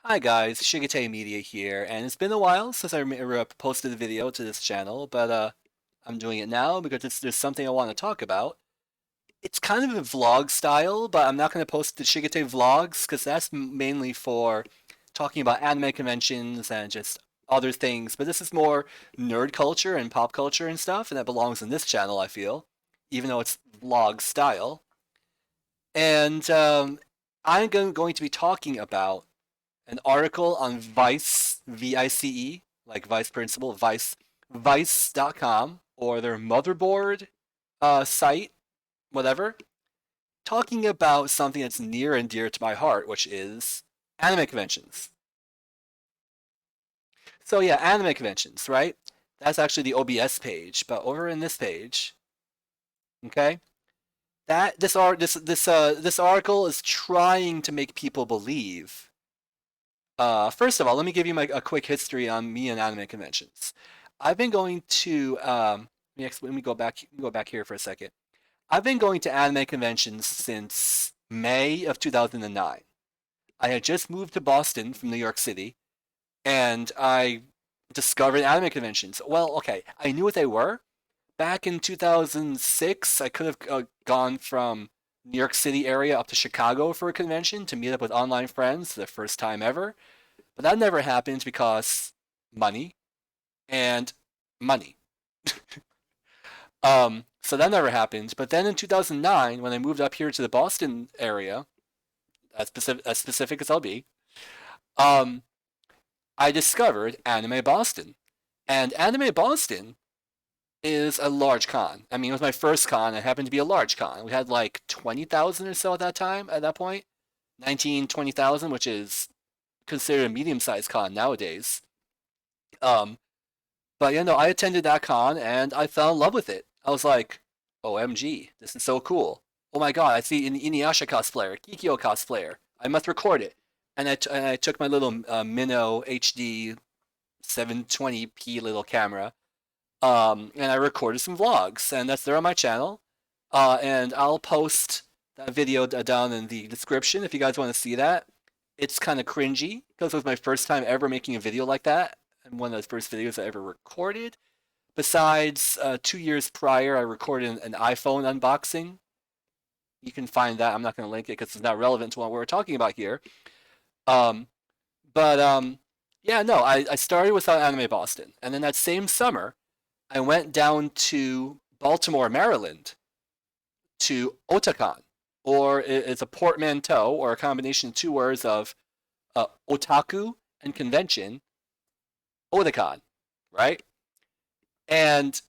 Hi guys, Shigete Media here, and it's been a while since I posted a video to this channel, but I'm doing it now because there's something I want to talk about. It's kind of a vlog style, but I'm not going to post the Shigete vlogs because that's mainly for talking about anime conventions and just other things, but this is more nerd culture and pop culture and stuff, and that belongs in this channel, I feel, even though it's vlog style. And I'm going to be talking about an article on Vice, VICE, like Vice Principal, Vice.com, or their motherboard site, whatever, talking about something that's near and dear to my heart, which is anime conventions. So yeah, anime conventions, right? That's actually the OBS page, but over in this page, okay, that this article is trying to make people believe. First of all, let me give you a quick history on me and anime conventions. I've been going to let me go back here for a second. I've been going to anime conventions since May of 2009. I had just moved to Boston from New York City, and I discovered anime conventions. Well, okay, I knew what they were. Back in 2006, I could have gone from New York City area up to Chicago for a convention to meet up with online friends for the first time ever. But that never happened because money and money. So that never happened. But then in 2009, when I moved up here to the Boston area, as specific as I'll be, um, I discovered Anime Boston. And Anime Boston is a large con. I mean, it was my first con. It happened to be a large con. We had like 20,000 or so at that time, at that point. 19, 20,000, which is considered a medium-sized con nowadays. Um, but you know, I attended that con and I fell in love with it. I was like, OMG, this is so cool. Oh my god, I see an Inuyasha cosplayer, Kikyo cosplayer. I must record it. And I took my little Minnow HD 720p little camera, and I recorded some vlogs, and that's there on my channel. And I'll post that video down in the description if you guys want to see that. It's kind of cringy because it was my first time ever making a video like that, and one of the first videos I ever recorded. Besides, 2 years prior, I recorded an iPhone unboxing. You can find that. I'm not going to link it because it's not relevant to what we're talking about here. Um, but yeah, no, I started with Anime Boston, and then that same summer, I went down to Baltimore, Maryland, to Otakon, or it's a portmanteau or a combination of two words of otaku and convention, Otakon, right? And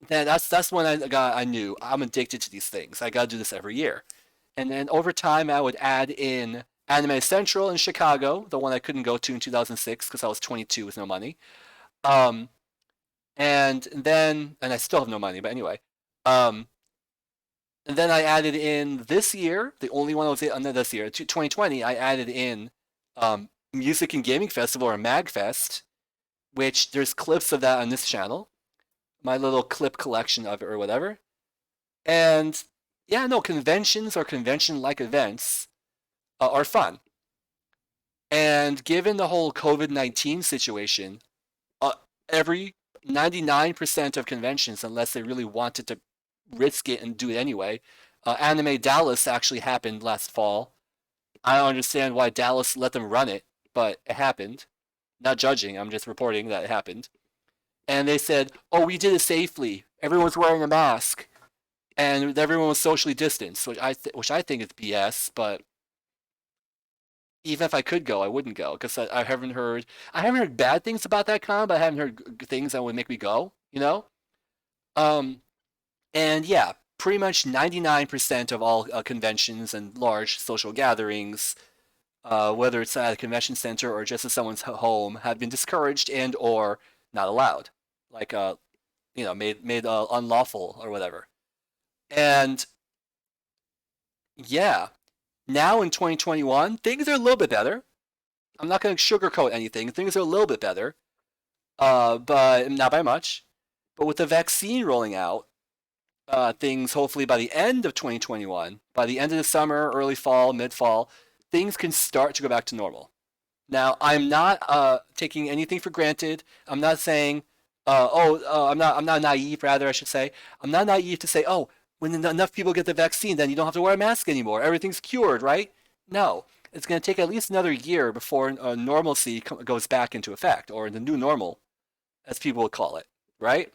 then that's when I knew I'm addicted to these things. I gotta do this every year. And then over time, I would add in Anime Central in Chicago, the one I couldn't go to in 2006 because I was 22 with no money. Um, and I still have no money, but anyway. Um, and then I added in this year, the only one I was in this year, 2020, I added in Music and Gaming Festival or MagFest, which there's clips of that on this channel, my little clip collection of it or whatever. And yeah, no, conventions or convention-like events are fun. And given the whole COVID-19 situation, uh, every 99% of conventions, unless they really wanted to risk it and do it anyway, Anime Dallas actually happened last fall. I don't understand why Dallas let them run it, but it happened. Not judging, I'm just reporting that it happened. And they said, "Oh, we did it safely. Everyone's wearing a mask, and everyone was socially distanced," which I think is BS. But even if I could go, I wouldn't go because I haven't heard bad things about that con, but I haven't heard things that would make me go. You know, um, and yeah, pretty much 99% of all conventions and large social gatherings, whether it's at a convention center or just at someone's home, have been discouraged and or not allowed, like made unlawful or whatever. And yeah, now in 2021, things are a little bit better. I'm not going to sugarcoat anything. Things are a little bit better, but not by much. But with the vaccine rolling out, things hopefully by the end of 2021, by the end of the summer, early fall, mid fall, things can start to go back to normal. Now, I'm not taking anything for granted. I'm not saying, I'm not naive. Rather, I should say, I'm not naive to say, oh, when enough people get the vaccine, then you don't have to wear a mask anymore. Everything's cured, right? No, it's going to take at least another year before normalcy goes back into effect, or the new normal, as people would call it, right?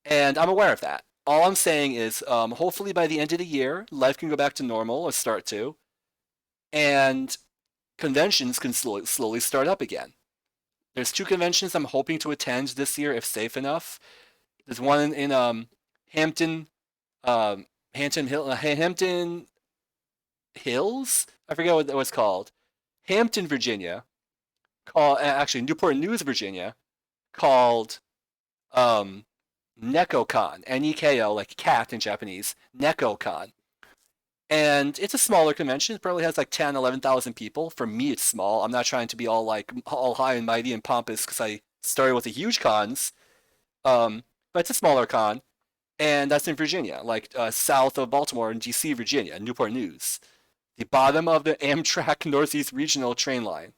And I'm aware of that. All I'm saying is, hopefully by the end of the year, life can go back to normal or start to, and conventions can slowly start up again. There's two conventions I'm hoping to attend this year if safe enough. There's one in Hampton, Hampton Hills. I forget what it was called. Hampton, Virginia. Actually Newport News, Virginia. Called um, NekoCon. Neko, like cat in Japanese. NekoCon. And it's a smaller convention. It probably has like 10, 11,000 people. For me, it's small. I'm not trying to be all like all high and mighty and pompous because I started with the huge cons. But it's a smaller con, and that's in Virginia, like south of Baltimore in D.C., Virginia, Newport News, the bottom of the Amtrak Northeast Regional train line.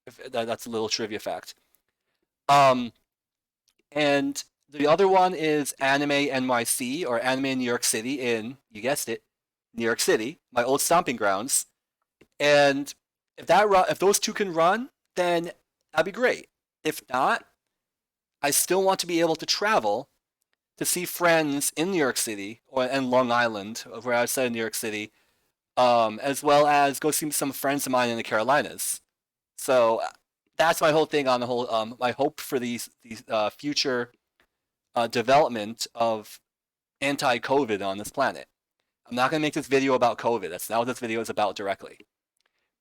If that's a little trivia fact. Um, and the other one is Anime NYC or Anime New York City in, you guessed it, New York City, my old stomping grounds. And if those two can run, then that'd be great. If not, I still want to be able to travel to see friends in New York City or and Long Island, where I said New York City, as well as go see some friends of mine in the Carolinas. So that's my whole thing on the whole. My hope for these future development of anti-COVID on this planet. I'm not going to make this video about COVID. That's not what this video is about directly.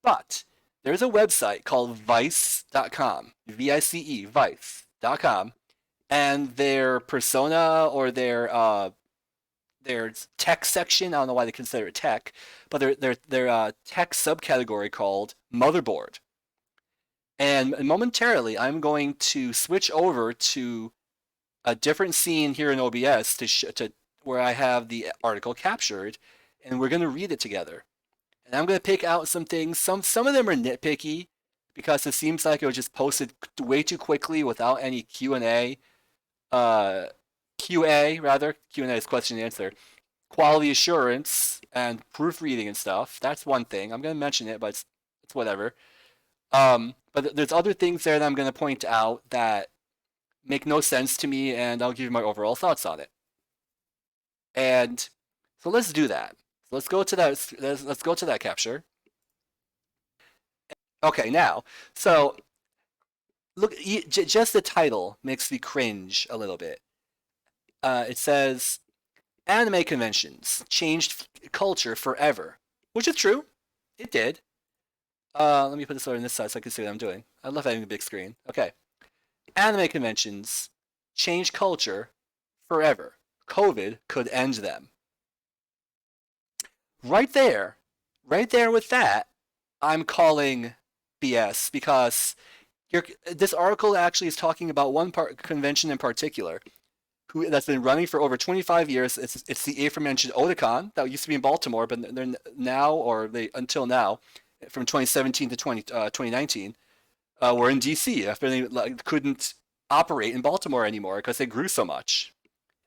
But there's a website called Vice.com, Vice, Vice.com, and their persona or their tech section. I don't know why they consider it tech, but their tech subcategory called motherboard. And momentarily, I'm going to switch over to a different scene here in OBS to where I have the article captured, and we're going to read it together. And I'm going to pick out some things. Some of them are nitpicky because it seems like it was just posted way too quickly without any Q&A. QA rather. Q&A is question and answer. Quality assurance and proofreading and stuff. That's one thing. I'm going to mention it, but it's whatever. But there's other things there that I'm going to point out that make no sense to me, and I'll give you my overall thoughts on it. And so let's do that. Let's go to that. Let's go to that capture. Okay, now, so look, just the title makes me cringe a little bit. It says anime conventions changed culture forever, which is true. It did. Let me put this over on this side so I can see what I'm doing. I love having a big screen. Okay. Anime conventions change culture forever. COVID could end them. Right there, right there with that, I'm calling BS because this article actually is talking about one convention in particular that's been running for over 25 years. It's the aforementioned Otakon that used to be in Baltimore, but they're now, or they until now, from 2017 to 2019, were in DC after they couldn't operate in Baltimore anymore because they grew so much.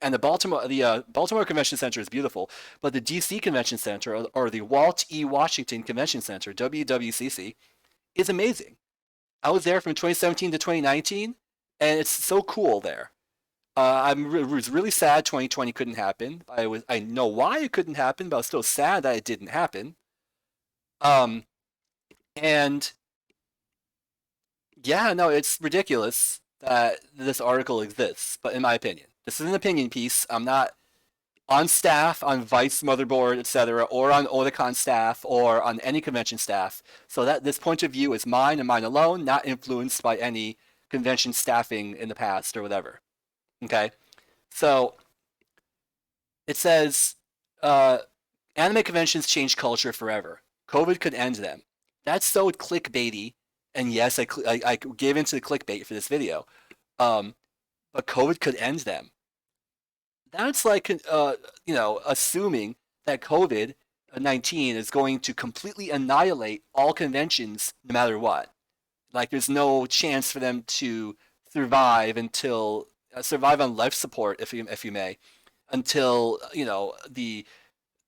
And Baltimore Convention Center is beautiful, but the DC Convention Center or the Walt E. Washington Convention Center (WWCC) is amazing. I was there from 2017 to 2019, and it's so cool there. I was really sad 2020 couldn't happen. I know why it couldn't happen, but I was still sad that it didn't happen. Um, and yeah, no, it's ridiculous that this article exists. But in my opinion, this is an opinion piece. I'm not on staff on Vice Motherboard, etc., or on Otakon staff, or on any convention staff. So that this point of view is mine and mine alone, not influenced by any convention staffing in the past or whatever. Okay, so it says uh, anime conventions change culture forever. COVID could end them. That's so clickbaity, and yes, I gave into the clickbait for this video. Um, but COVID could end them. That's like assuming that COVID-19 is going to completely annihilate all conventions no matter what. Like there's no chance for them to survive until survive on life support, if you may, until the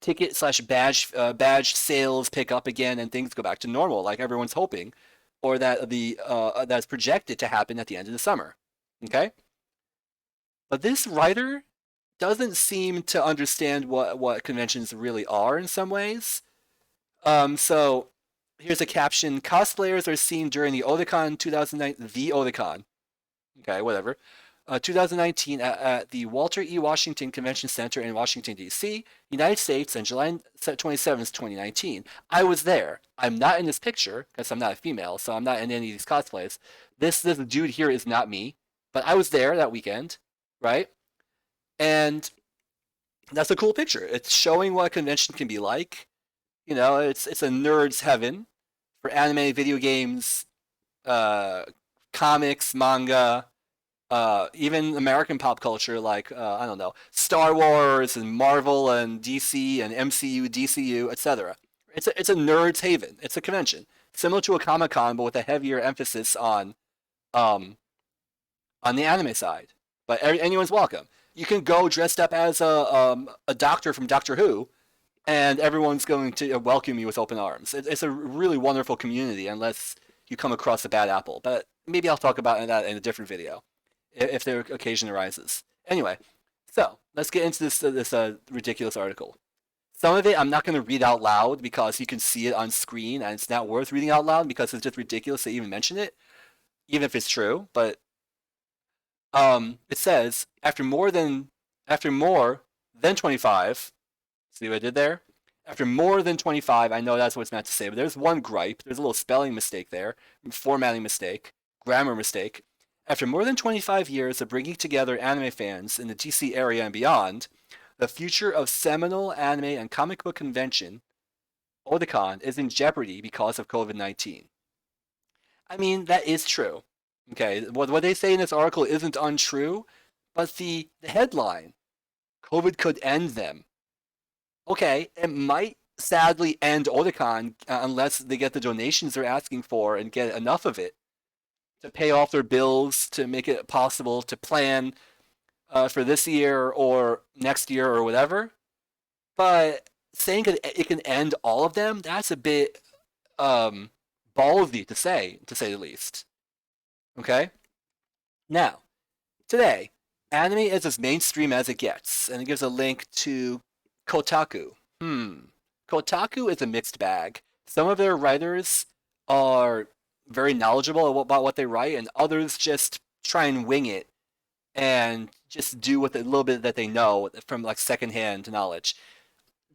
ticket slash badge sales pick up again and things go back to normal, like everyone's hoping, or that that's projected to happen at the end of the summer. Okay, but this writer doesn't seem to understand what conventions really are in some ways. So here's a caption: cosplayers are seen during the Otakon 2009, the Otakon. Okay, whatever. 2019 at the Walter E. Washington Convention Center in Washington, D.C., United States, on July 27th, 2019. I was there. I'm not in this picture because I'm not a female, so I'm not in any of these cosplays. This dude here is not me, but I was there that weekend, right? And that's a cool picture. It's showing what a convention can be like. It's a nerd's heaven for anime, video games, uh, comics, manga, even American pop culture, like I don't know, Star Wars and Marvel and DC and MCU, DCU, etc. It's a nerd's haven. It's a convention similar to a Comic Con, but with a heavier emphasis um, on the anime side. But anyone's welcome. You can go dressed up as a doctor from Doctor Who, and everyone's going to welcome you with open arms. It's a really wonderful community, unless you come across a bad apple. But maybe I'll talk about that in a different video if their occasion arises. Anyway, so let's get into this ridiculous article. Some of it I'm not going to read out loud because you can see it on screen, and it's not worth reading out loud because it's just ridiculous to even mention it, even if it's true. But it says after more than 25. See what I did there? After more than 25, I know that's what it's meant to say, but there's one gripe. There's a little spelling mistake there, formatting mistake, grammar mistake. After more than 25 years of bringing together anime fans in the DC area and beyond, the future of seminal anime and comic book convention, Otakon, is in jeopardy because of COVID-19. I mean, that is true. Okay, what they say in this article isn't untrue, but the headline, COVID could end them. Okay, it might sadly end Otakon unless they get the donations they're asking for and get enough of it to pay off their bills to make it possible to plan for this year or next year or whatever. But saying that it can end all of them, that's a bit um, ballsy to say the least. Okay? Now, today, anime is as mainstream as it gets, and it gives a link to Kotaku. Kotaku is a mixed bag. Some of their writers are very knowledgeable about what they write, and others just try and wing it and just do with a little bit that they know from like secondhand knowledge.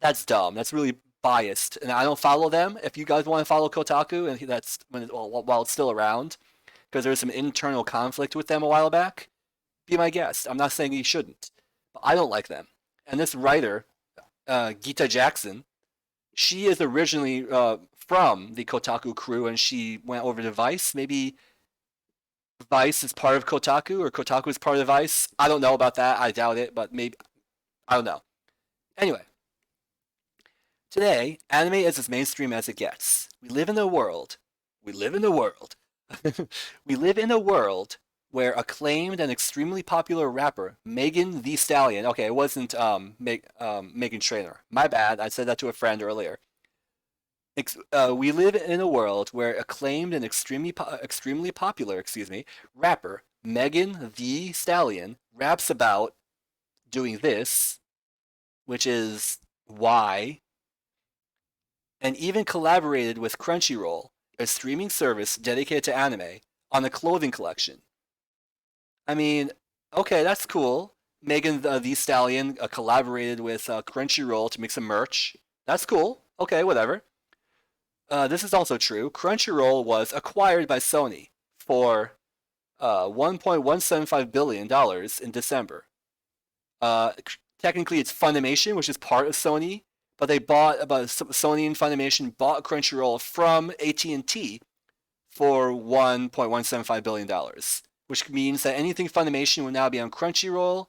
That's dumb. That's really biased, and I don't follow them. If you guys want to follow Kotaku, and that's while it's still around, because there's some internal conflict with them a while back, be my guest. I'm not saying you shouldn't, but I don't like them. And this writer, Gita Jackson, she is originally from the Kotaku crew, and she went over to Vice. Maybe Vice is part of Kotaku, or Kotaku is part of Vice. I don't know about that. I doubt it, but maybe I don't know. Anyway, today anime is as mainstream as it gets. We live in a world. We live in a world. We live in a world where acclaimed and extremely popular rapper Megan Thee Stallion. Okay, it wasn't Megan Trainor. My bad. I said that to a friend earlier. We live in a world where acclaimed and extremely popular, rapper Megan Thee Stallion raps about doing this, which is why, and even collaborated with Crunchyroll, a streaming service dedicated to anime, on a clothing collection. I mean, okay, that's cool. Megan Thee Stallion collaborated with Crunchyroll to make some merch. That's cool. Okay, whatever. This is also true. Crunchyroll was acquired by Sony for $1.175 billion in December. Uh, Technically, it's Funimation, which is part of Sony, but Sony and Funimation bought Crunchyroll from AT&T for $1.175 billion, which means that anything Funimation will now be on Crunchyroll.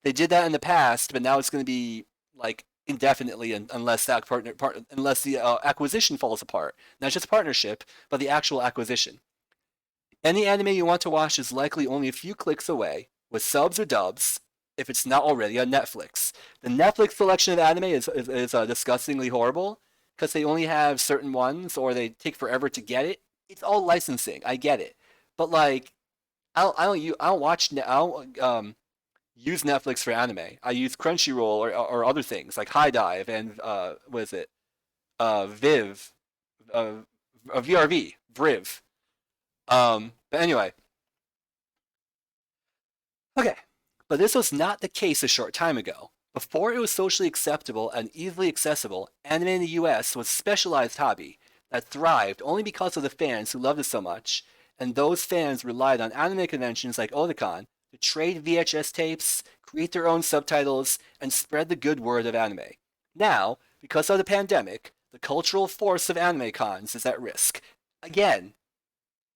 They did that in the past, but now it's going to be like indefinitely unless unless the acquisition falls apart. Not just partnership, but the actual acquisition. Any anime you want to watch is likely only a few clicks away, with subs or dubs, if it's not already on Netflix. The Netflix selection of anime is disgustingly horrible because they only have certain ones or they take forever to get it. It's all licensing. I get it, but like I don't watch I don't use Netflix for anime. I use Crunchyroll or other things like High Dive and what is it? Viv, uh, VRV, Briv. But anyway, okay. But this was not the case a short time ago. Before it was socially acceptable and easily accessible, anime in the US was a specialized hobby that thrived only because of the fans who loved it so much, and those fans relied on anime conventions like Otakon to trade VHS tapes, create their own subtitles, and spread the good word of anime. Now, because of the pandemic, the cultural force of anime cons is at risk. Again,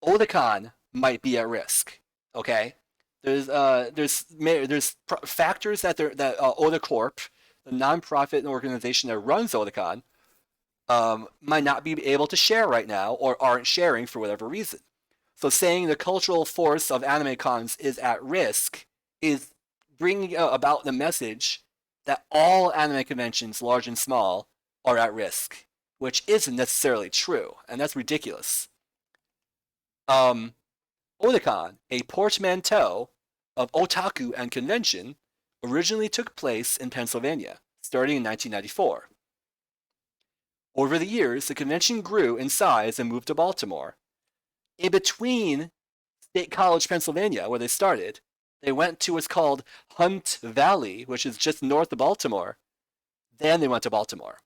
Otakon might be at risk. Okay, there's factors that Otacorp, the nonprofit organization that runs Otakon, might not be able to share right now or aren't sharing for whatever reason. So saying the cultural force of anime cons is at risk is bringing about the message that all anime conventions, large and small, are at risk, which isn't necessarily true, and that's ridiculous. Um, Otakon, a portmanteau of otaku and convention, originally took place in Pennsylvania, starting in 1994. Over the years, the convention grew in size and moved to Baltimore. In between State College, Pennsylvania, where they started, they went to what's called Hunt Valley, which is just north of Baltimore. Then they went to Baltimore.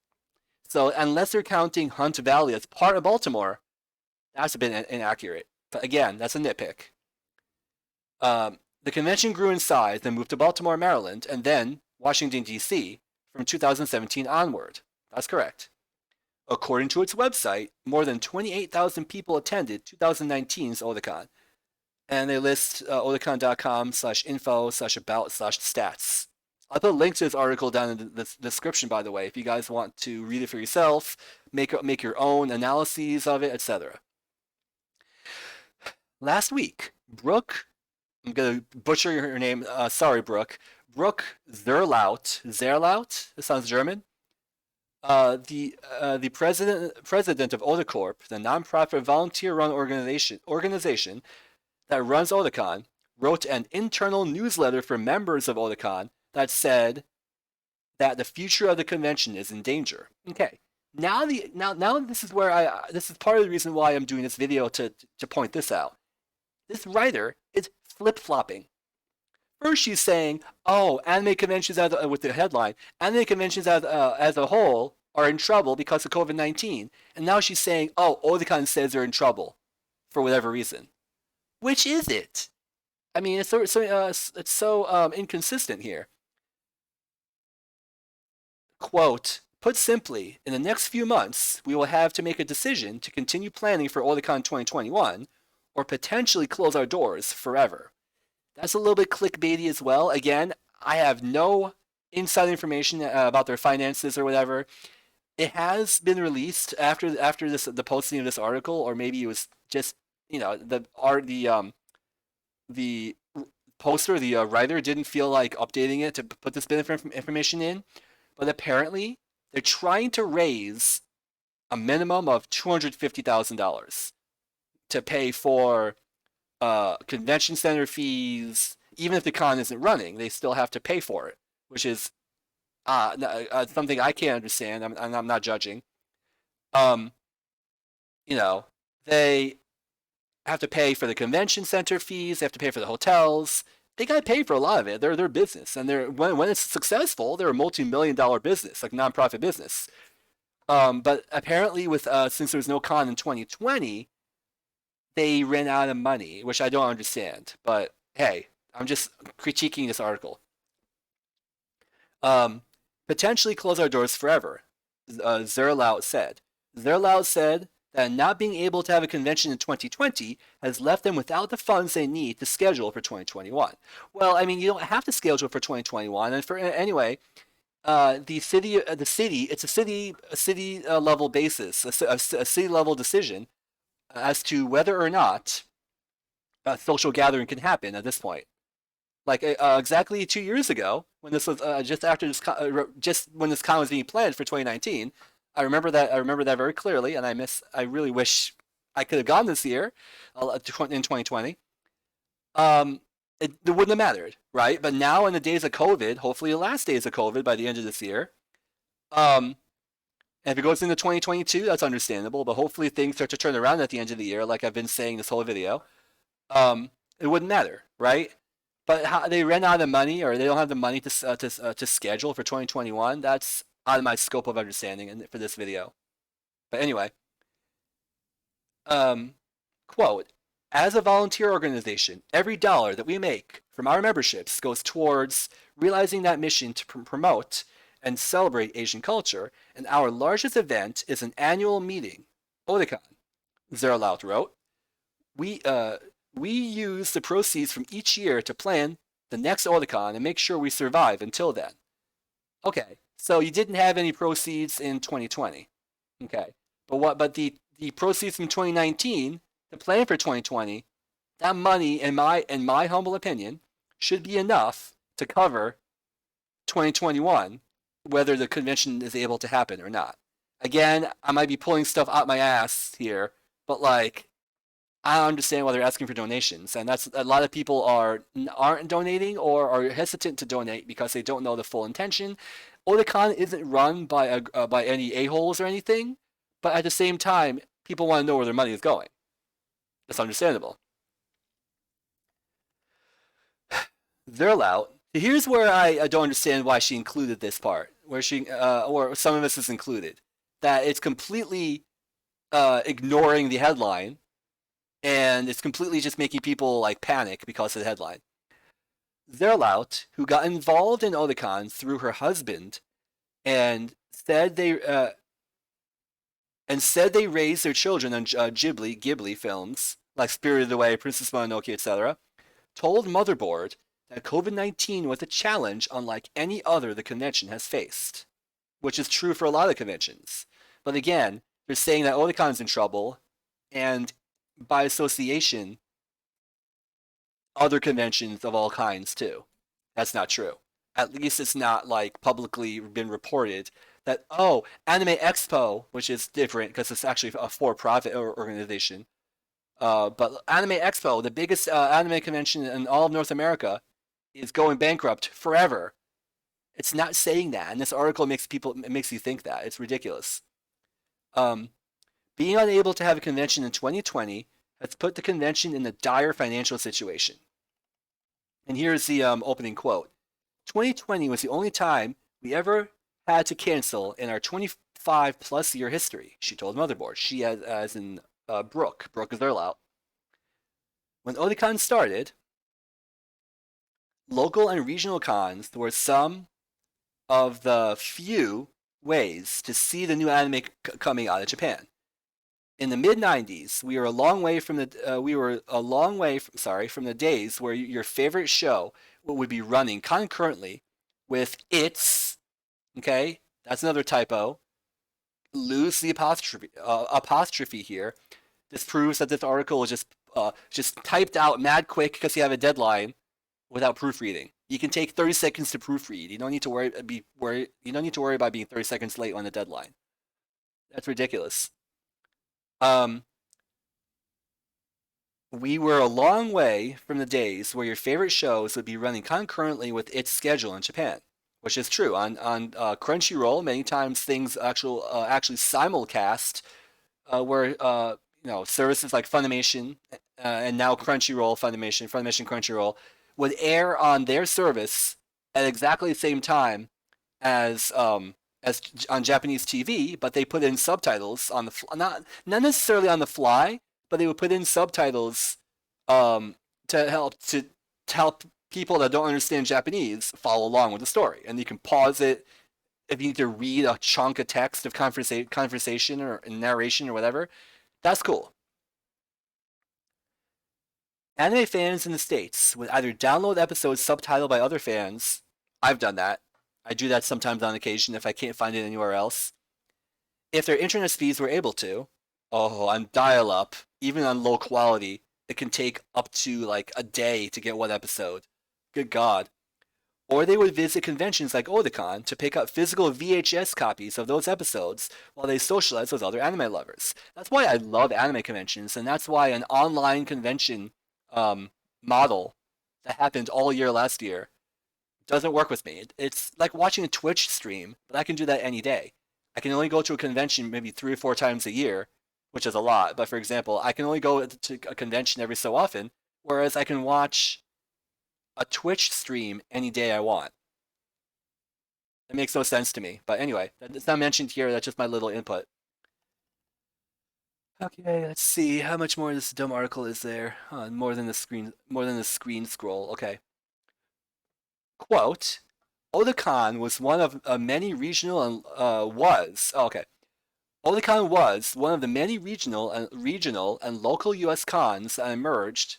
So unless they're counting Hunt Valley as part of Baltimore, that's a bit inaccurate. But again, that's a nitpick. The convention grew in size and moved to Baltimore, Maryland, and then Washington, D.C. from 2017 onward. That's correct. According to its website, more than 28,000 people attended 2019's Otakon. And they list otakon.com/info/about/stats. I'll put a link to this article down in the description, by the way, if you guys want to read it for yourself, make your own analyses of it, etc. Last week, Brooke, I'm going to butcher her name, sorry, Brooke Zerlaut, this sounds German, the president of Otacorp, the nonprofit volunteer-run organization that runs Otakon, wrote an internal newsletter for members of Otakon that said that the future of the convention is in danger. Okay, now this is where this is part of the reason why I'm doing this video to point this out. This writer is flip-flopping. First, she's saying, "Oh, anime conventions with the headline, anime conventions as a whole are in trouble because of COVID-19," and now she's saying, "Oh, Otakon says they're in trouble for whatever reason." Which is it? I mean, it's so inconsistent here. Quote, "Put simply, in the next few months, we will have to make a decision to continue planning for Otakon 2021 or potentially close our doors forever." That's a little bit clickbaity as well. Again, I have no inside information about their finances or whatever. It has been released after the posting of this article, or maybe it was just the poster, the writer didn't feel like updating it to put this bit of information in. But apparently, they're trying to raise a minimum of $250,000 to pay for convention center fees. Even if the con isn't running, they still have to pay for it, which is something I can't understand. I'm not judging. Um, they have to pay for the convention center fees. They have to pay for the hotels. They got to pay for a lot of it. They're business, and when it's successful, they're a multi-million-dollar business, like nonprofit business. But apparently, with since there was no con in 2020, they ran out of money, which I don't understand. But hey, I'm just critiquing this article. Um, Potentially close our doors forever, Zerlaut said. Zerlaut said that not being able to have a convention in 2020 has left them without the funds they need to schedule for 2021. Well, I mean, you don't have to schedule for 2021, and for anyway, the city, it's a city level basis, a city level decision as to whether or not social gathering can happen at this point. Like exactly 2 years ago, when this was just after this, just when this con was being planned for 2019, I remember that. I remember that very clearly, and I really wish I could have gone this year, in 2020. Um, it wouldn't have mattered, right? But now in the days of COVID, hopefully the last days of COVID by the end of this year, um, and if it goes into 2022, that's understandable. But hopefully things start to turn around at the end of the year, like I've been saying this whole video. It wouldn't matter, right? But how they ran out of money, or they don't have the money to schedule for 2021. That's out of my scope of understanding for this video. But anyway, um, quote: As a volunteer organization, every dollar that we make from our memberships goes towards realizing that mission to promote and celebrate Asian culture, and our largest event is an annual meeting, Otakon. Zerlaut wrote. We uh we use the proceeds from each year to plan the next Otakon and make sure we survive until then. Okay, so you didn't have any proceeds in 2020. Okay, but the proceeds from 2019, the plan for 2020, that money, in my humble opinion, should be enough to cover 2021, whether the convention is able to happen or not. Again, I might be pulling stuff out my ass here, but like I don't understand why they're asking for donations, and that's a lot of people aren't donating or are hesitant to donate because they don't know the full intention. Otakon isn't run by any a-holes or anything, but at the same time, people want to know where their money is going. That's understandable. Zerlout. Here's where I don't understand why she included this part, where she or some of this is included. That it's completely ignoring the headline, and it's completely just making people like panic because of the headline. Zerlout, who got involved in Otakon through her husband, and said they raised their children on Ghibli films like Spirited Away, Princess Mononoke, etc., told Motherboard that COVID-19 was a challenge unlike any other the convention has faced, which is true for a lot of conventions. But again, they're saying that Otakon's in trouble, and by association, other conventions of all kinds too. That's not true. At least it's not like publicly been reported that, oh, Anime Expo, which is different because it's actually a for-profit organization. But Anime Expo, the biggest anime convention in all of North America, is going bankrupt forever. It's not saying that, and this article makes you think that. It's ridiculous. Um, Being unable to have a convention in 2020 has put the convention in a dire financial situation. And here's the opening quote. 2020 was the only time we ever had to cancel in our 25 plus year history, she told Motherboard. She as in Brooke Zerlout. When Otakon started, local and regional cons were some of the few ways to see the new anime coming out of Japan. In the mid '90s, we were a long way from the days where your favorite show would be running concurrently with its. Okay, that's another typo. Lose the apostrophe here. This proves that this article is just typed out mad quick because you have a deadline without proofreading. You can take 30 seconds to proofread. You don't need to You don't need to worry about being 30 seconds late on the deadline. That's ridiculous. Um, we were a long way from the days where your favorite shows would be running concurrently with its schedule in Japan, which is true. On Crunchyroll, many times things actually simulcast, where services like Funimation and now Funimation Crunchyroll would air on their service at exactly the same time as on Japanese TV, but they put in subtitles on the not necessarily on the fly, but they would put in subtitles to help people that don't understand Japanese follow along with the story, and you can pause it if you need to read a chunk of text of conversation or narration or whatever. That's cool. Anime fans in the States would either download episodes subtitled by other fans. I've done that. I do that sometimes on occasion if I can't find it anywhere else. If their internet speeds were able to, on dial up, even on low quality, it can take up to like a day to get one episode. Good God. Or they would visit conventions like Otakon to pick up physical VHS copies of those episodes while they socialize with other anime lovers. That's why I love anime conventions, and that's why an online convention um, model that happened all year last year doesn't work with me. It's like watching a Twitch stream, but I can do that any day. I can only go to a convention maybe 3 or 4 times a year, which is a lot. But for example, I can only go to a convention every so often, whereas I can watch a Twitch stream any day I want. It makes no sense to me. But anyway, it's not mentioned here. That's just my little input. Okay, let's see how much more of this dumb article is there. More than the screen scroll. Okay. Quote: Otakon was one of many regional and was oh, okay. Otakon was one of the many regional and local U.S. cons that emerged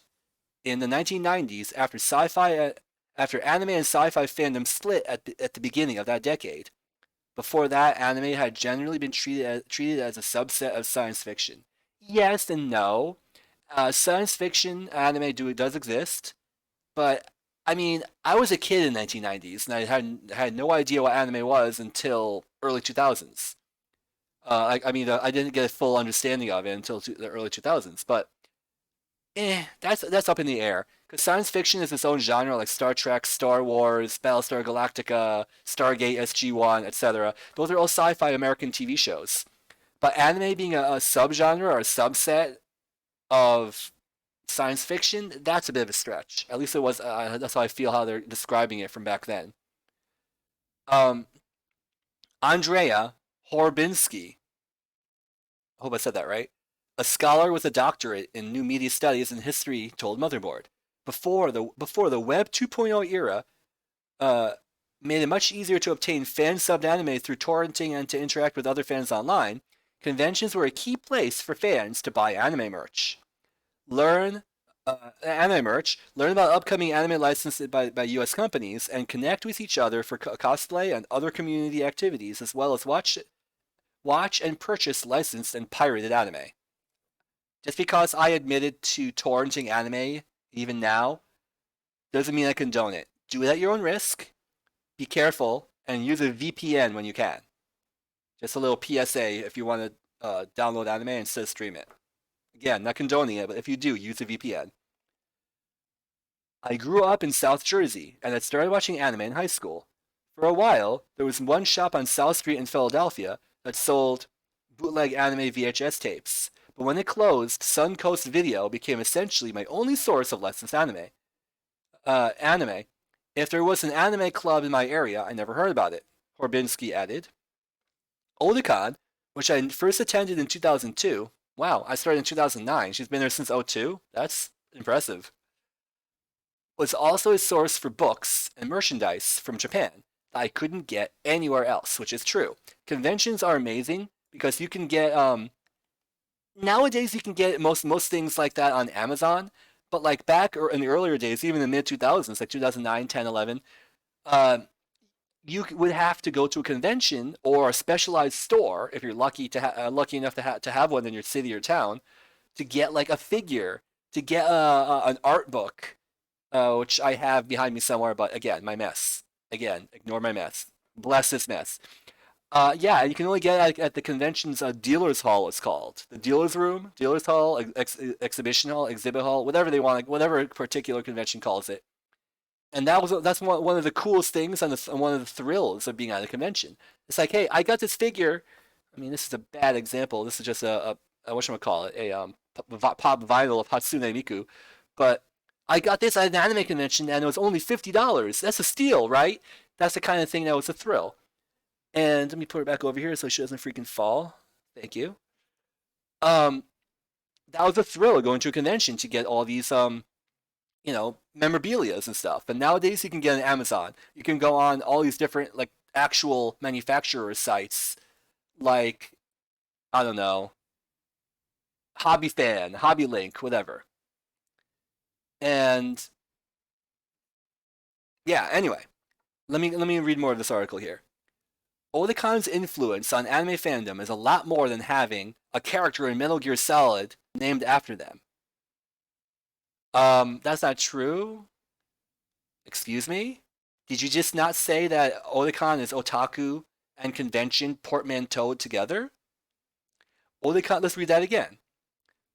in the 1990s after anime and sci-fi fandom split at the beginning of that decade. Before that, anime had generally been treated as a subset of science fiction. Yes and no. Science fiction anime does exist, but I mean, I was a kid in the 1990s, and I had no idea what anime was until early 2000s. I didn't get a full understanding of it until the early 2000s, but that's up in the air. Because science fiction is its own genre, like Star Trek, Star Wars, Battlestar Galactica, Stargate SG-1, etc. Those are all sci-fi American TV shows. But anime being a subgenre or a subset of science fiction, that's a bit of a stretch. At least it was. That's how I feel how they're describing it from back then. Um, Andrea Horbinski, I hope I said that right, a scholar with a doctorate in new media studies and history, told Motherboard, before the Web 2.0 era, uh, made it much easier to obtain fan subbed anime through torrenting and to interact with other fans online. Conventions were a key place for fans to buy anime merch. Learn Anime merch, learn about upcoming anime licensed by U.S. companies, and connect with each other for cosplay and other community activities, as well as watch and purchase licensed and pirated anime. Just because I admitted to torrenting anime, even now, doesn't mean I condone it. Do it at your own risk, be careful, and use a VPN when you can. Just a little PSA if you want to download anime instead of stream it. Again, not condoning it, but if you do, use a VPN. I grew up in South Jersey and had started watching anime in high school. For a while, there was one shop on South Street in Philadelphia that sold bootleg anime VHS tapes. But when it closed, Suncoast Video became essentially my only source of licensed anime. If there was an anime club in my area, I never heard about it. Horbinski added. Otakon, which I first attended in 2002. Wow, I started in 2009. She's been there since '02. That's impressive. Was also a source for books and merchandise from Japan that I couldn't get anywhere else, which is true. Conventions are amazing because you can get nowadays you can get most things like that on Amazon, but like back or in the earlier days, even in the mid 2000s, like 2009, 10, 11, uh, you would have to go to a convention or a specialized store if you're lucky enough to have one in your city or town to get like a figure, to get an art book, which I have behind me somewhere. But again, my mess. Again, ignore my mess. Bless this mess. Yeah, you can only get it at the convention's dealer's hall. It's called the dealer's room, dealer's hall, exhibition hall, exhibit hall, whatever they want, like, whatever particular convention calls it. And that's one of the coolest things and one of the thrills of being at a convention. It's like, hey, I got this figure. I mean, this is a bad example. This is just a whatchamacallit, a pop vinyl of Hatsune Miku, but I got this at an anime convention and it was only $50. That's a steal, right? That's the kind of thing that was a thrill. And let me put her back over here so she doesn't freaking fall. Thank you. Um, that was a thrill of going to a convention to get all these memorabilias and stuff. But nowadays you can get on Amazon. You can go on all these different like actual manufacturer sites, like I don't know, Hobby Fan, Hobby Link, whatever. And yeah, anyway, let me read more of this article here. Otacon's influence on anime fandom is a lot more than having a character in Metal Gear Solid named after them. That's not true. Excuse me? Did you just not say that Otakon is otaku and convention portmanteaued together? Otakon, let's read that again.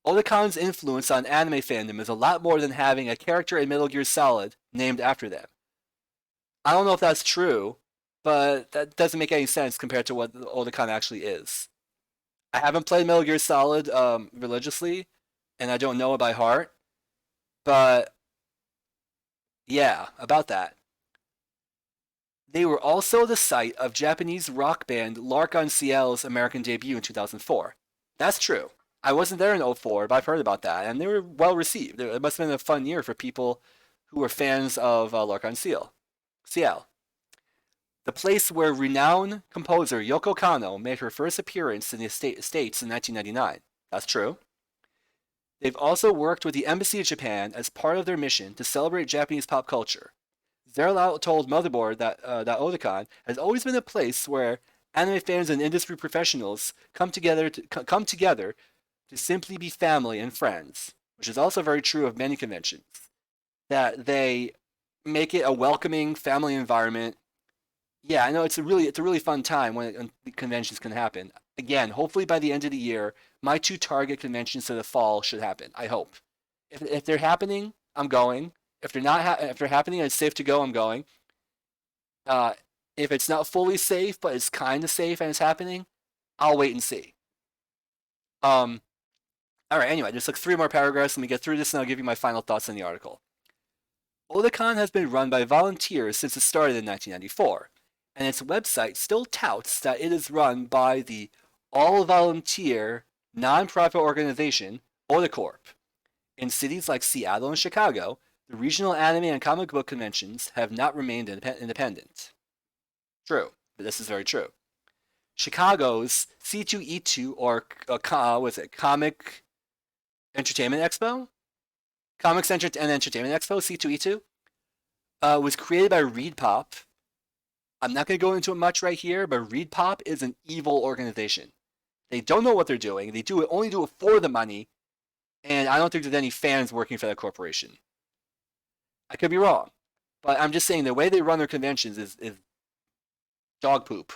Otakon's influence on anime fandom is a lot more than having a character in Metal Gear Solid named after them. I don't know if that's true, but that doesn't make any sense compared to what Otakon actually is. I haven't played Metal Gear Solid religiously, and I don't know it by heart, but yeah, about that. They were also the site of Japanese rock band L'Arc-en-Ciel's American debut in 2004. That's true. I wasn't there in '04, but I've heard about that, and they were well received. It must have been a fun year for people who were fans of L'Arc-en-Ciel. Ciel, the place where renowned composer Yoko Kanno made her first appearance in the States in 1999. That's true. They've also worked with the Embassy of Japan as part of their mission to celebrate Japanese pop culture. Zerlau told Motherboard that Otakon has always been a place where anime fans and industry professionals come together to simply be family and friends, which is also very true of many conventions. That they make it a welcoming family environment. Yeah, I know it's a really fun time when conventions can happen. Again, hopefully by the end of the year, my two target conventions to the fall should happen. I hope. If they're happening, I'm going. If they're happening and it's safe to go, I'm going. Uh, if it's not fully safe but it's kind of safe and it's happening, I'll wait and see. Um, all right. Anyway, there's like three more paragraphs. Let me get through this, and I'll give you my final thoughts on the article. Otakon has been run by volunteers since it started in 1994, and its website still touts that it is run by the all-volunteer nonprofit organization Otacorp. In cities like Seattle and Chicago, the regional anime and comic book conventions have not remained independent. True, but this is very true. Chicago's C2E2 or was it Comic Entertainment Expo? And Entertainment Expo C2E2 was created by ReedPop. I'm not going to go into it much right here, but ReedPop is an evil organization. They don't know what they're doing. They only do it for the money, and I don't think there's any fans working for that corporation. I could be wrong, but I'm just saying the way they run their conventions is dog poop.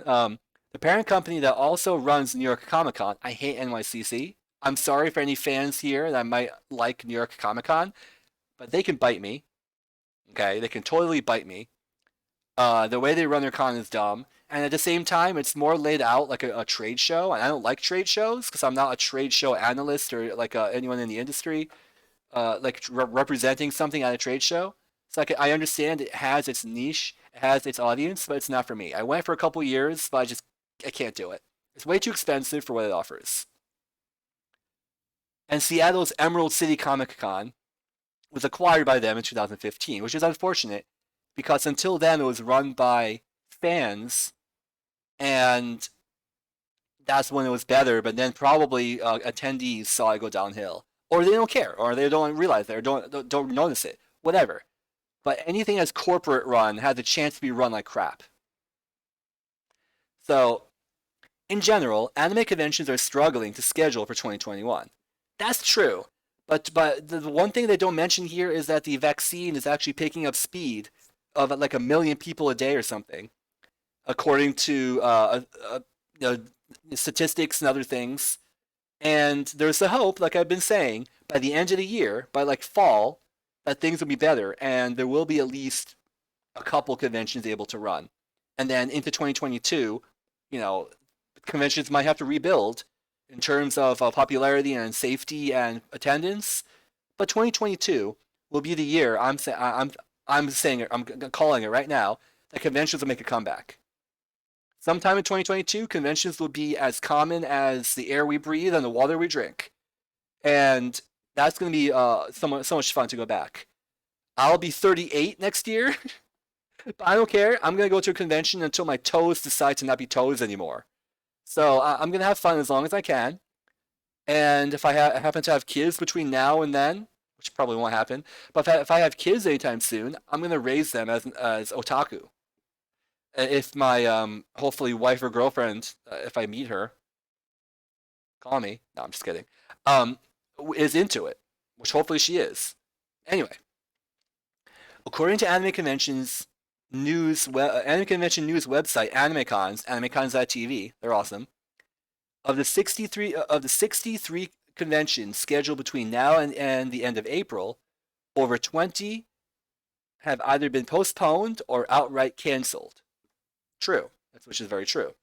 Um, the parent company that also runs New York Comic Con, I hate NYCC. I'm sorry for any fans here that might like New York Comic Con, but they can bite me. Okay, they can totally bite me. The way they run their con is dumb, and at the same time, it's more laid out like a trade show. And I don't like trade shows because I'm not a trade show analyst or like anyone in the industry, like representing something at a trade show. So like, I understand it has its niche, it has its audience, but it's not for me. I went for a couple years, but I can't do it. It's way too expensive for what it offers. And Seattle's Emerald City Comic Con was acquired by them in 2015, which is unfortunate because until then it was run by fans, and that's when it was better. But then probably attendees saw it go downhill, or they don't care, or they don't realize it, or don't notice it, whatever. But anything that's corporate run has a chance to be run like crap. So, in general, anime conventions are struggling to schedule for 2021. That's true. But the one thing they don't mention here is that the vaccine is actually picking up speed of like 1 million people a day or something, according to you know, statistics and other things. And there's a hope, like I've been saying, by the end of the year, by like fall, that things will be better, and there will be at least a couple conventions able to run. And then into 2022, you know, conventions might have to rebuild in terms of popularity and safety and attendance. But 2022 will be the year I'm saying it, I'm calling it right now that conventions will make a comeback. Sometime in 2022, conventions will be as common as the air we breathe and the water we drink, and that's going to be so much fun to go back. I'll be 38 next year, but I don't care. I'm going to go to a convention until my toes decide to not be toes anymore. So I'm going to have fun as long as I can. And if I happen to have kids between now and then, which probably won't happen, but if I have kids anytime soon, I'm going to raise them as otaku. If my hopefully wife or girlfriend, if I meet her, call me. No, I'm just kidding. Um, is into it. which hopefully she is. Anyway, according to Anime Convention news website AnimeCons, AnimeCons.tv, they're awesome. Of the 63 conventions scheduled between now and the end of April, over 20 have either been postponed or outright canceled. True, which is very true.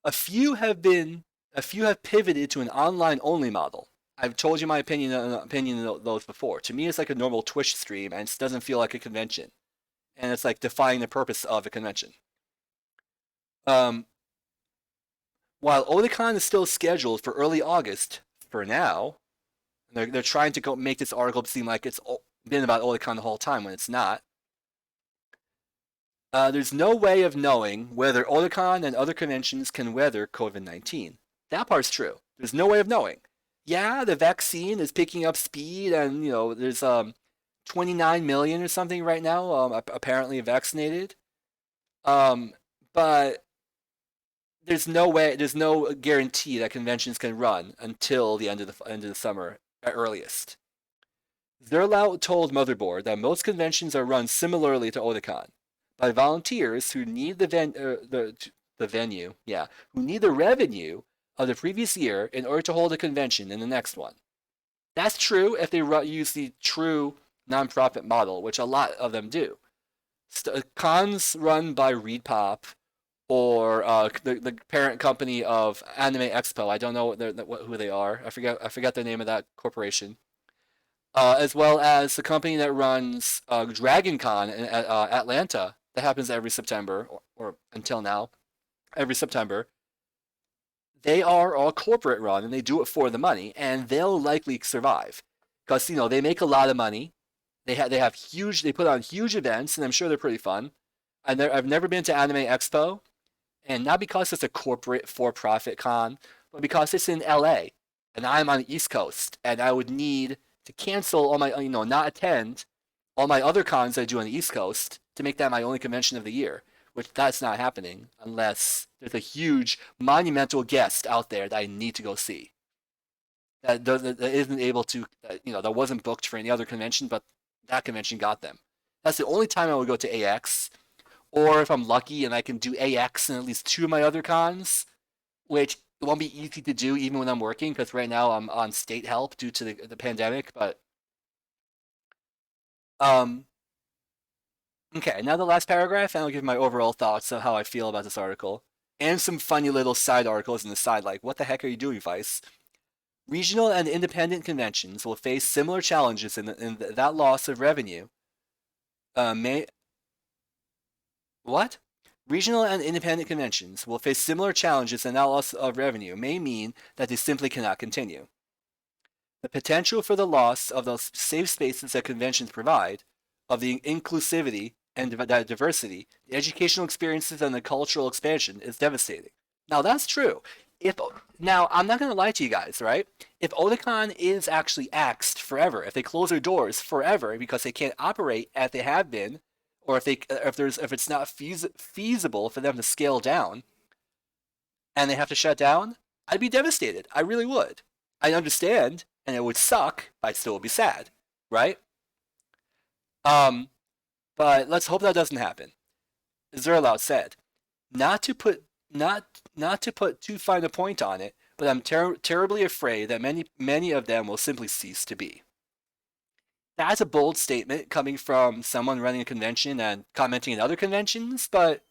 A few have pivoted to an online only model. I've told you my opinion on those before. To me, it's like a normal Twitch stream, and it doesn't feel like a convention, and it's like defying the purpose of a convention. Um, while Otakon is still scheduled for early August for now, they're trying to make this article seem like it's been about Otakon the whole time when it's not. There's no way of knowing whether Otakon and other conventions can weather COVID-19. That part's true. There's no way of knowing. Yeah, the vaccine is picking up speed, and there's 29 million or something right now apparently vaccinated. But there's no guarantee that conventions can run until the end of the summer at earliest. Zerlau told Motherboard that most conventions are run similarly to Otakon by volunteers who need the venue, who need the revenue of the previous year in order to hold a convention in the next one. That's true if they use the true nonprofit model, which a lot of them do. Cons run by ReedPop or the parent company of Anime Expo. I don't know who they are. I forget the name of that corporation. As well as the company that runs DragonCon in Atlanta that happens every September, or until now, every September. They are all corporate run, and they do it for the money, and they'll likely survive because they make a lot of money. They put on huge events, and I'm sure they're pretty fun. I've never been to Anime Expo, and not because it's a corporate for-profit con, but because it's in LA, and I'm on the East Coast, and I would need to cancel all my, not attend all my other cons I do on the East Coast to make that my only convention of the year, which that's not happening unless there's a huge monumental guest out there that I need to go see. That isn't able to, that wasn't booked for any other convention, but that convention got them. That's the only time I would go to AX, or if I'm lucky and I can do AX in at least 2 of my other cons, which it won't be easy to do even when I'm working, because right now I'm on state help due to the pandemic, but okay, now the last paragraph, and I'll give my overall thoughts of how I feel about this article, and some funny little side articles in the side, like, what the heck are you doing, Vice? Regional and independent conventions will face similar challenges in that loss of revenue. What? Regional and independent conventions will face similar challenges and that loss of revenue may mean that they simply cannot continue. The potential for the loss of the safe spaces that conventions provide, of the inclusivity and that diversity, the educational experiences and the cultural expansion is devastating. Now that's true. Now I'm not gonna lie to you guys, right? If Otakon is actually axed forever, if they close their doors forever because they can't operate as they have been, or if it's not feasible for them to scale down, and they have to shut down, I'd be devastated. I really would. I understand, and it would suck. But I still would be sad, right? Um, but let's hope that doesn't happen. Zerlout said, not to put too fine a point on it, but I'm terribly afraid that many of them will simply cease to be. That's a bold statement coming from someone running a convention and commenting on other conventions, but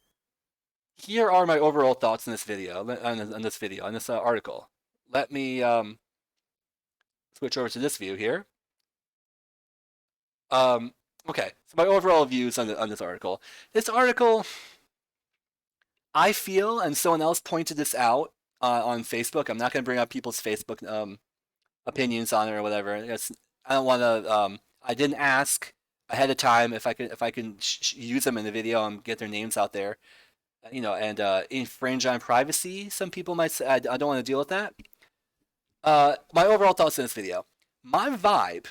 here are my overall thoughts on this article. Let me switch over to this view here. Okay, so my overall views on this article. This article, I feel, and someone else pointed this out on Facebook. I'm not going to bring up people's Facebook opinions on it or whatever. I don't want to. I didn't ask ahead of time if I can use them in the video and get their names out there, and infringe on privacy. Some people might say I don't want to deal with that. My overall thoughts in this video. My vibe,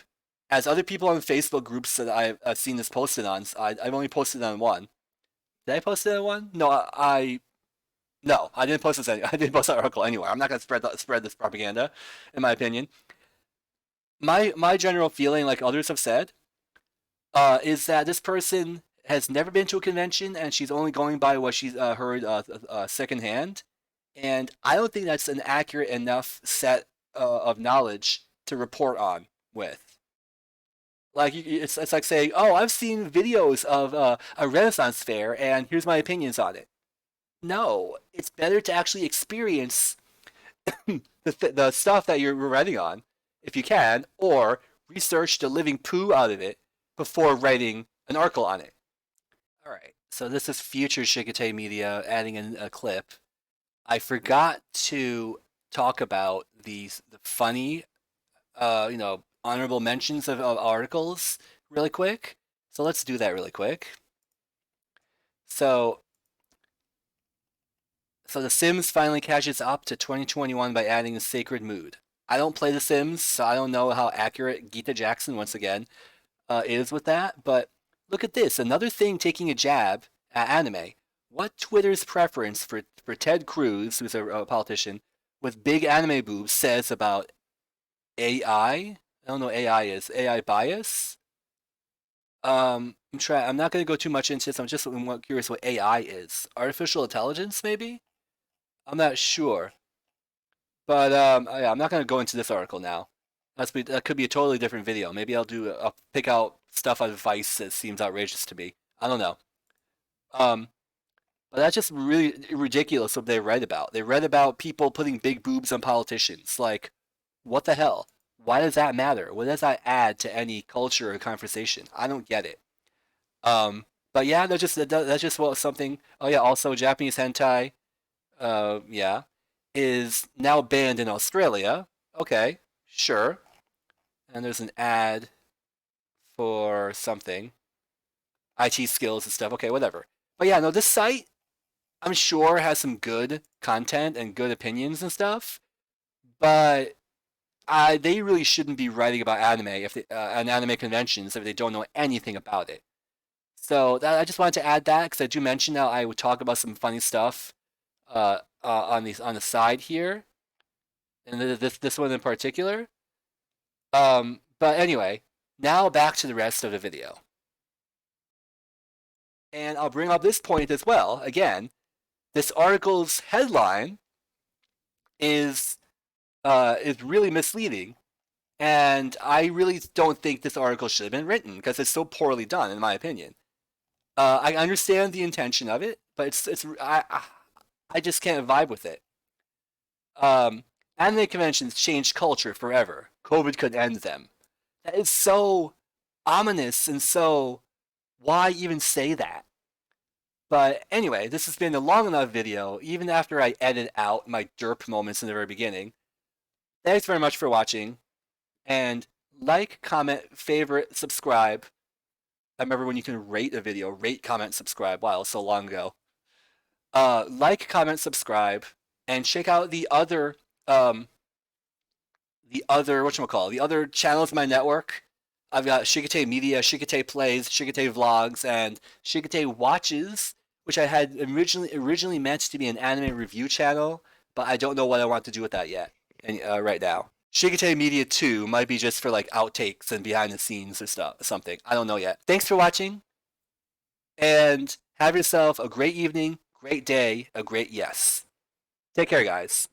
as other people on Facebook groups that I've seen this posted on, I've only posted on one. Did I post it on one? No, no, I didn't post this. I didn't post that article anywhere. I'm not gonna spread this propaganda, in my opinion. my general feeling, like others have said, is that this person has never been to a convention and she's only going by what she's heard secondhand. And I don't think that's an accurate enough set of knowledge to report on with. Like it's like saying, "Oh, I've seen videos of a Renaissance fair, and here's my opinions on it." No, it's better to actually experience the stuff that you're writing on, if you can, or research the living poo out of it before writing an article on it. All right, so this is future Shikate Media adding in a clip. I forgot to talk about the funny, honorable mentions of articles really quick. So let's do that really quick. So, so The Sims finally catches up to 2021 by adding a sacred mood. I don't play The Sims, so I don't know how accurate Geeta Jackson, once again, is with that. But look at this, another thing taking a jab at anime. What Twitter's preference for Ted Cruz, who's a politician, with big anime boobs says about AI? I don't know what AI is. AI bias? I'm not going to go too much into this. I'm just curious what AI is. Artificial intelligence, maybe? I'm not sure. But yeah, I'm not going to go into this article now. That could be a totally different video. Maybe I'll pick out stuff out of Vice that seems outrageous to me. I don't know. Um, but that's just really ridiculous what they read about. They read about people putting big boobs on politicians. Like, what the hell? Why does that matter? What does that add to any culture or conversation? I don't get it. But yeah, that's just what something. Oh yeah, also Japanese hentai. Yeah, is now banned in Australia. Okay, sure. And there's an ad for something, IT skills and stuff. Okay, whatever. But yeah, no, this site I'm sure has some good content and good opinions and stuff. But they really shouldn't be writing about anime if and anime conventions if they don't know anything about it. So I just wanted to add that because I do mention that I would talk about some funny stuff on the side here, and this one in particular. But anyway, now back to the rest of the video, and I'll bring up this point as well. Again, this article's headline is is really misleading. And I really don't think this article should have been written because it's so poorly done, in my opinion. I understand the intention of it, but I just can't vibe with it. Anime conventions changed culture forever. COVID could end them. That is so ominous and so why even say that? But anyway, this has been a long enough video, even after I edit out my derp moments in the very beginning. Thanks very much for watching, and like, comment, favorite, subscribe. I remember when you can rate a video, rate, comment, subscribe. Wow, so long ago. Like, comment, subscribe, and check out the other channels in my network. I've got Shikate Media, Shikate Plays, Shikate Vlogs, and Shikate Watches, which I had originally meant to be an anime review channel, but I don't know what I want to do with that yet, right now. Shikate Media 2 might be just for like outtakes and behind the scenes or stuff, something. I don't know yet. Thanks for watching, and have yourself a great evening, great day, a great yes. Take care, guys.